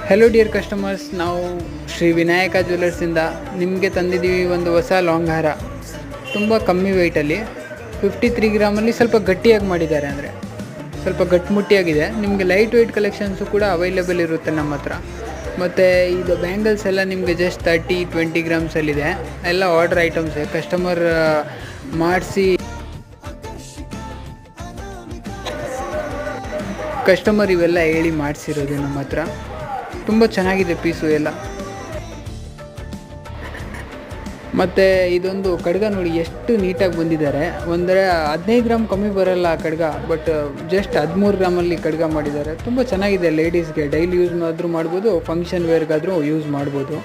Hello dear customers, ನಾವು ಶ್ರೀ ವಿನಾಯಕ ಜ್ಯುವೆಲರ್ಸಿಂದ ನಿಮಗೆ ತಂದಿದ್ದೀವಿ ಒಂದು ಹೊಸ ಲಾಂಗ್ ಹಾರ. ತುಂಬ ಕಮ್ಮಿ ವೆಯ್ಟಲ್ಲಿ 53 ಗ್ರಾಮಲ್ಲಿ ಸ್ವಲ್ಪ ಗಟ್ಟಿಯಾಗಿ ಮಾಡಿದ್ದಾರೆ. ಅಂದರೆ ಸ್ವಲ್ಪ ಗಟ್ಟಿಮುಟ್ಟಿಯಾಗಿದೆ. ನಿಮಗೆ ಲೈಟ್ ವೆಯ್ಟ್ ಕಲೆಕ್ಷನ್ಸು ಕೂಡ ಅವೈಲೇಬಲ್ ಇರುತ್ತೆ ನಮ್ಮ ಹತ್ರ. ಮತ್ತು ಇದು ಬ್ಯಾಂಗಲ್ಸ್ ಎಲ್ಲ ನಿಮಗೆ ಜಸ್ಟ್ 30-20 ಗ್ರಾಮ್ಸಲ್ಲಿದೆ. ಎಲ್ಲ ಆರ್ಡ್ರ್ ಐಟಮ್ಸೇ, ಕಸ್ಟಮರ್ ಇವೆಲ್ಲ ಹೇಳಿ ಮಾಡಿಸಿರೋದು ನಮ್ಮ ಹತ್ರ. ತುಂಬ ಚೆನ್ನಾಗಿದೆ ಪೀಸು ಎಲ್ಲ. ಮತ್ತು ಇದೊಂದು ಕಡ್ಗ ನೋಡಿ ಎಷ್ಟು ನೀಟಾಗಿ ಬಂದಿದ್ದಾರೆ. ಒಂದರೆ 15 ಗ್ರಾಮ್ ಕಮ್ಮಿ ಬರೋಲ್ಲ ಆ ಕಡ್ಗ, ಬಟ್ ಜಸ್ಟ್ 13 ಗ್ರಾಮಲ್ಲಿ ಕಡ್ಗ ಮಾಡಿದ್ದಾರೆ. ತುಂಬ ಚೆನ್ನಾಗಿದೆ. ಲೇಡೀಸ್ಗೆ ಡೈಲಿ ಯೂಸ್ ಆದರೂ ಮಾಡ್ಬೋದು, ಫಂಕ್ಷನ್ ವೇರ್ಗಾದರೂ ಯೂಸ್ ಮಾಡ್ಬೋದು.